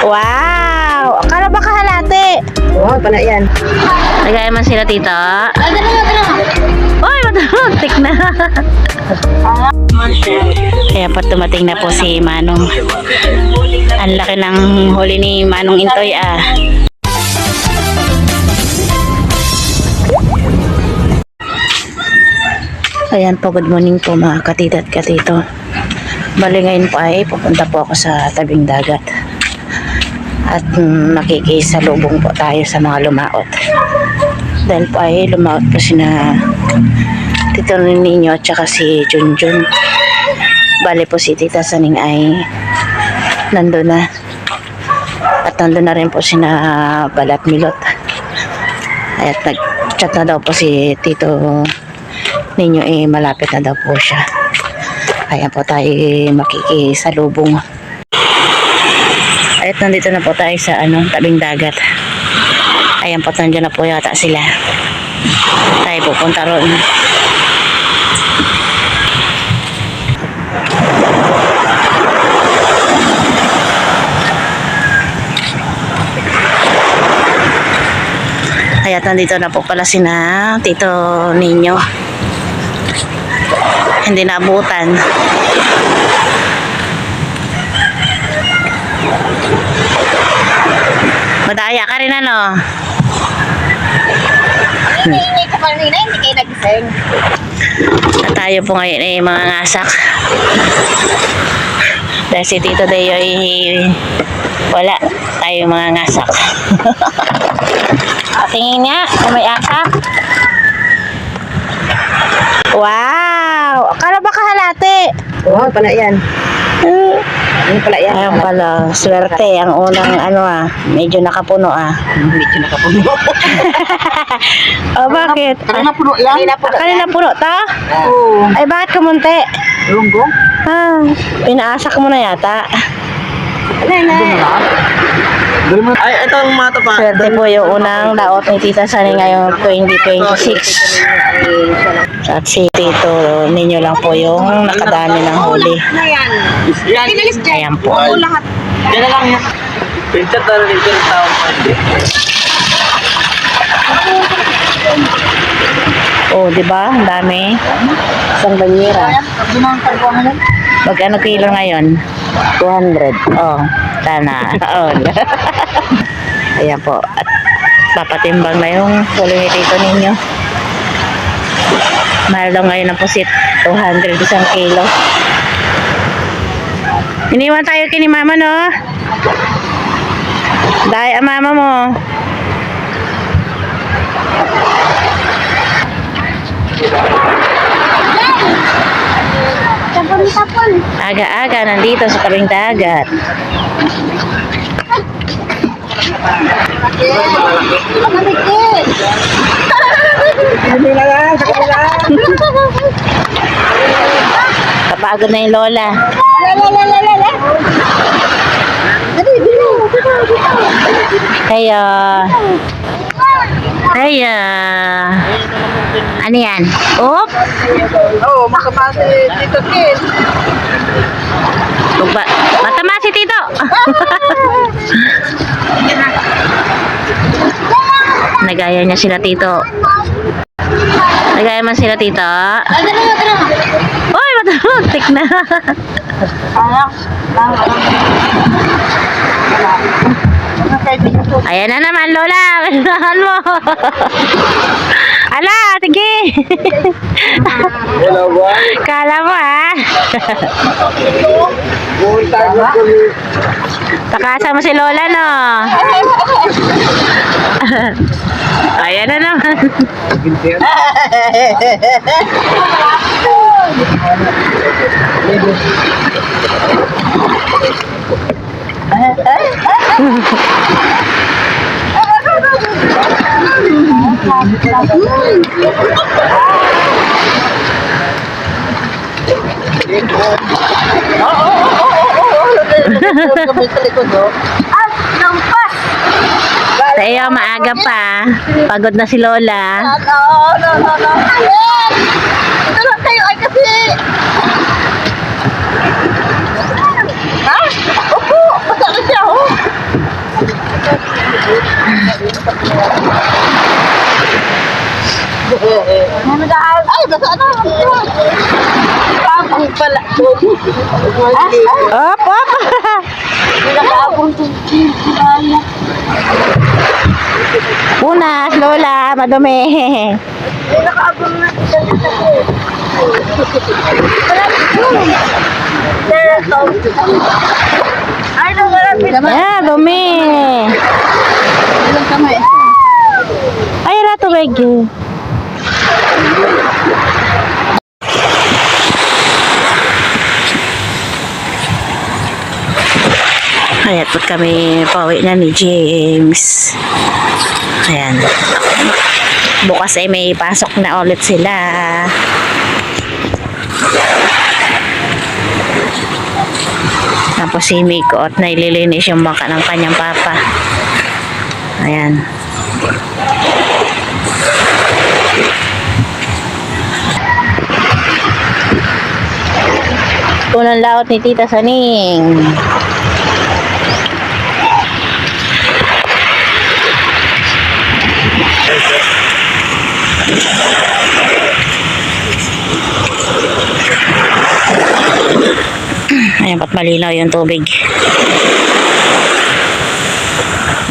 Wow! Akala ba kahalati? Oo, pala yan. Nagaya man sila tita. Uy, matamuntik na. Kaya pa dumating na po si Manong. Ang laki ng huli ni Manong Intoy ah. Ayan po, good morning po mga katita at katito. Bali ngayon po ay pupunta po ako sa tabing dagat. At makikisalubong po tayo sa mga lumaot. Dahil po ay lumaot po sina Tito Ninyo at saka si Junjun. Bali po si Tita Saning ay nandun na. At nandun na rin po sina Balat Milot. At nag-chat na daw po si Tito Ninyo malapit na daw po siya. Kaya po tayo makikisalubong. At nandito na po tayo sa tabing dagat. Ayan po, nandiyan na po yata sila. Tayo pupunta roon. Ayan, nandito na po pala sina Tito Ninyo. Hindi naabutan. Madaya ka rin Hindi ka kanina, hindi kayo nagising. At tayo po ngayon mga ngasak. Dahil si Tito Deo wala. Tayo mga ngasak. Patingin nga kung may asak. Wow! Akala ba kahalati? Oo, pala yan. Ano pala yan? Ayan pala, swerte. Ang unang medyo nakapuno Medyo nakapuno. Oh, bakit? Kanina puno yan. Kanina puno ta? Oo. Ay, bakit kumunti? Lunggong? Pinaasak mo na yata. Ay, ito ang mata pa. Swerte po yung unang laot ni Tita Sani ngayong 2026. At si Tito Ninyo lang po yung nakadami ng huli. Yan. Pinalis dyan. Ayan po. Oo, lahat. Yan na lang yan. Pinchat na rin yung tao. Oh, di ba? Ang dami. Isang banyera. Magkano kilo ngayon? 200. Oh, sana. Oh. Ayan po. At papatimbang na yung huli ni Tito Ninyo. Mahal lang ngayon ang pusit. 200 isang kilo. Iniwan tayo kini mama, no? Dahil ang mama mo. Aga-aga nandito sa tabing dagat. Kapagod na yung lola. Kaya ano yan? Oop! Oo, makama si Tito Kin. Matama si Tito! Nagaya niya sila Tito. Nagaya man sila Tito. Uy, matamuntik na. Ayan na naman, Lola. Kailangan mo. Ala, sige. Kala mo, Takasa mo si Lola, no? Ayan na naman. Tayo, maaga pa. Pagod na si Lola. Ito lang kayo ay kasi. Ha? Opo, basta na siya, oh. Ay, basta ano? Kapang pala. Op, op. Nakaabong Punas, Lola, madumi. nakaabong na ito. Ay, nagarapit. Ah, dumi. Ilang kamay. Ay, rato medyo. Ayan po kami pauwi na ni James. Ayan. Bukas ay may pasok na ulit sila. Tapos si Miko at naililinis yung baka ng kanyang papa. Ayan. Unang laot ni Tita Saning. Ayan, ba't malinaw yung tubig.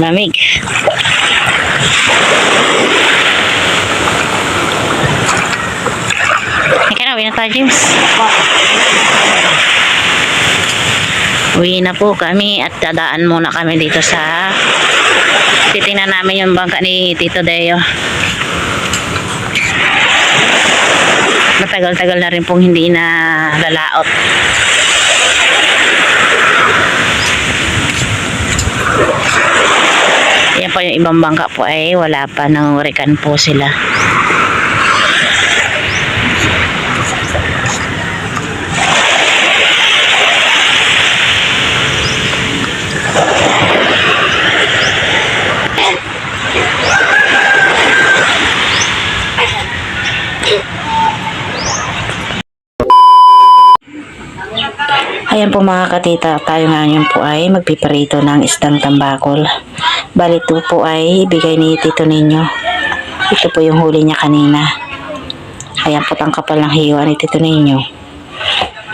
Lamig. Ika na, uwi na tayo, James. Uwi na po kami at dadaan muna kami dito sa titingnan namin yung bangka ni Tito Deo. Matagal-tagal na rin pong hindi na lalaot. Yan po yung ibang bangka po ay wala pa, nangurikan po sila. Ayan po mga katita, tayo ngayon po ay magpiparito ng isdang tambakol. Bali ito po ay ibigay ni Tito Ninyo. Ito po yung huli niya kanina. Ayan po ang kapal ng hiwa ni Tito Ninyo.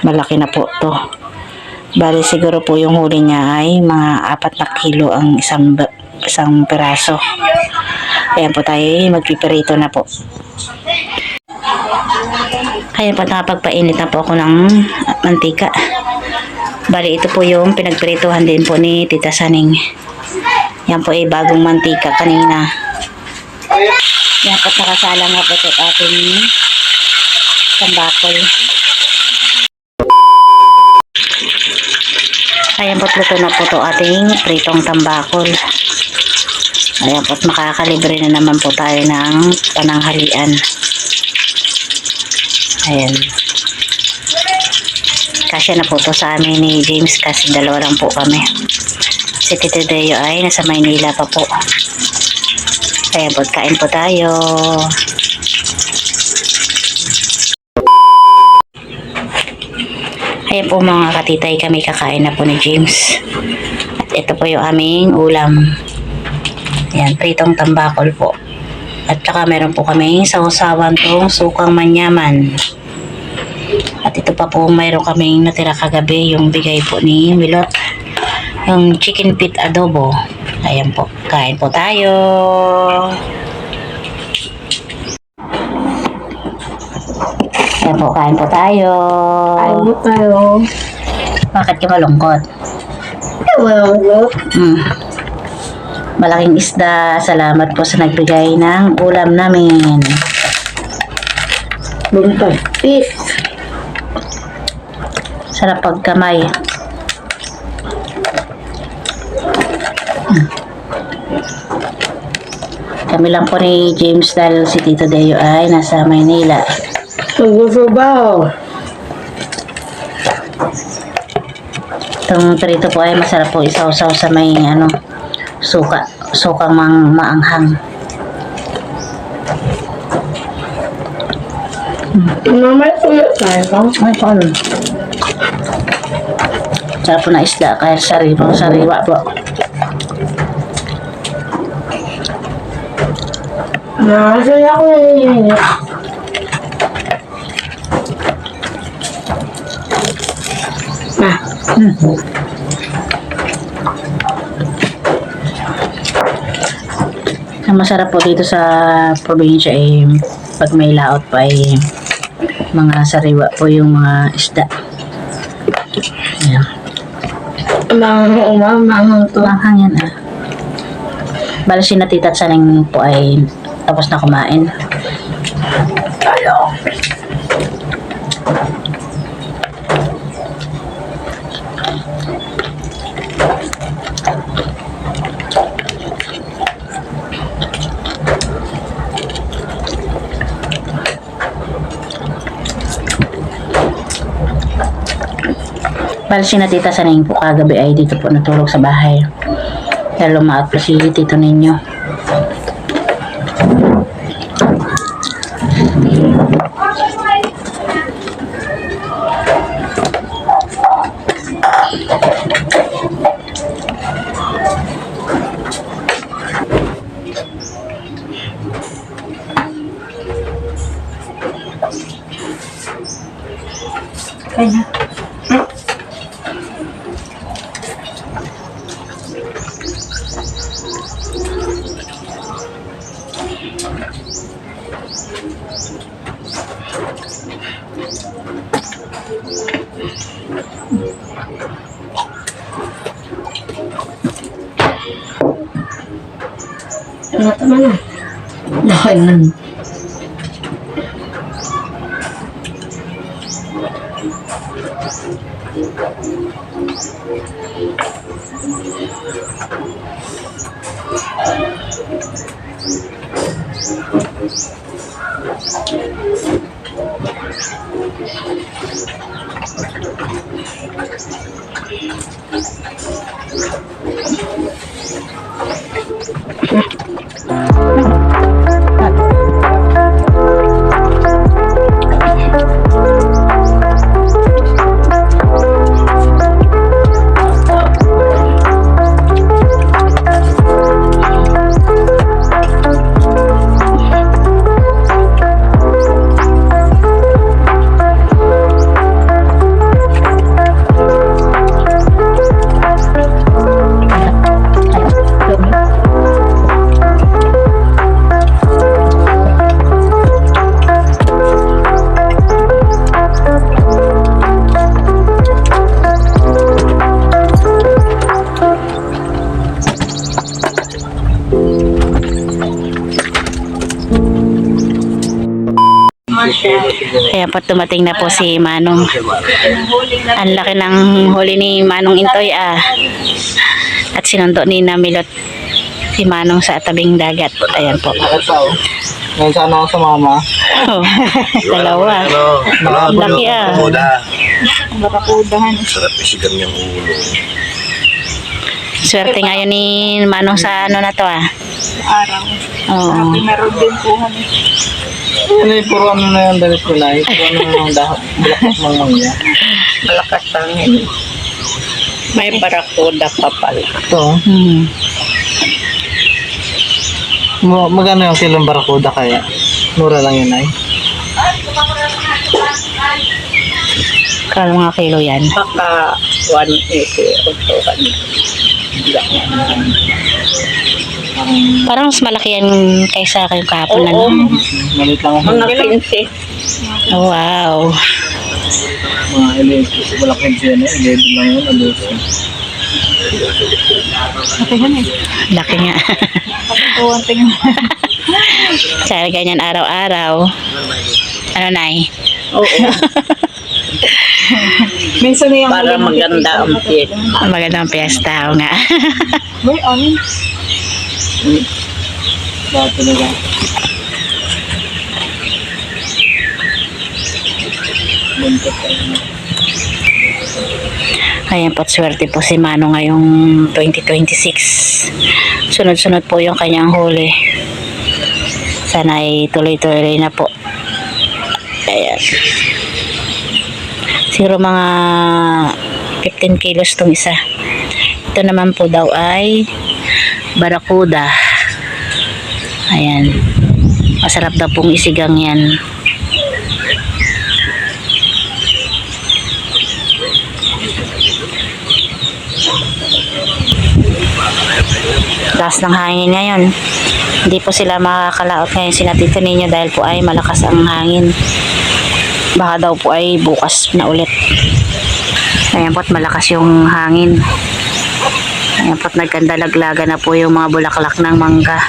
Malaki na po to. Bali siguro po yung huli niya ay mga 4 na kilo ang isang peraso. Ayan po tayo magpiparito na po. Ayan po, nakapagpainit na po ako ng mantika. Bali, ito po yung pinagprituhan din po ni Tita Saning. Yan po ay bagong mantika kanina. Yan po, nakasala nga po ito ating tambakol. Ayan po, luto na po ito ating pritong tambakol. Ayan po, makakalibre na naman po tayo ng pananghalian. Ayan. Kasya na po to sa amin ni James kasi dalawa lang po kami. Si Tito Deo ay nasa Maynila pa po. Ayan po, kain po tayo. Ayan po mga katitay, kami kakain na po ni James. At ito po yung aming ulam. Ayan, pritong tambakol po. At saka meron po kaming sausawan tong sukang manyaman. At ito pa po, mayroon kaming natira kagabi, yung bigay po ni Milot. Yung chicken pit adobo. Ayan po, kain po tayo. Ayan po, kain po tayo. Ay, mo tayo. Bakit ka malungkot? Ay, malungkot. Malaking isda. Salamat po sa nagbigay ng ulam namin. Buntag. Pit. Sarap pagkamay. Kami lang po ni James dahil si Tito Deo ay nasa Maynila. Subaw. Itong prito po ay masarap po isaw-saw sa may sukang maanghang. Mamay tuyo tayo. Ay, paano? Sarap po na isda, kaya sariwa po. Nakasaya ko yun. Ang masarap po dito sa probinsya ay pag may laot pa ay mga sariwa po yung mga isda. Ayan. Umamang to. Manghang yan ah. Bala si Natita at Saning po ay tapos na kumain. Bala si Natita Saning po kagabi ay dito po natulog sa bahay. Kaya lumaot po si Tito ninyo. Kaya Ano naman na? Laki nun. Kaya po dumating na po si Manong. Ang laki ng huli ni Manong Intoy ah. At sinundo ni Namilot si Manong sa tabing dagat. Ayan po. Bakit pa oh? Ngayon sana ako sa mama. Oh, dalawa. Laki ah. Barakudahan. Sarap isigang niyang ulo. Swerte ngayon ni Manong sa ano na to ah. Araw. Oo. Meron din po kami. Ano yung puro ano na yung damit ko na? Puro ano na yung dahon. Bulakas mang mangya. Malakas tangin. May barakuda pa pala. Ito. Hmm. Magkano yung kilong barakuda kaya? Mura lang yun ay. Kala mga kilo yan. Baka 180 o 200. Parang mas malaki yan kaysa kayong kahapon na. Oo. Malit lang ako. Mga 15. Oh, wow. Mga electric. Wala kang dyan eh. 11 lang yun. Alos. Laki nga. Sa ganyan araw-araw. Ano Nay? Oo. Minsan na yung para maganda ang piyet. Magandang piyesta. Oo nga. May amin. Lahat talaga. Buntot tayo. Ayan po't swerte po si Mano ngayong 2026. Sunod-sunod po yung kanyang huli. Sana ay tuloy-tuloy na po. Ayan. Siguro mga 15 kilos tong isa. Ito naman po daw ay barakuda. Ayan. Masarap daw pong isigang yan. Lakas ng hangin ngayon. Hindi po sila makakalaot ngayon sila Tito Ninyo dahil po ay malakas ang hangin. Baka daw po ay bukas na ulit. Ayan po't malakas yung hangin. Ayan po't nagkandalaglaga na po yung mga bulaklak ng mangga.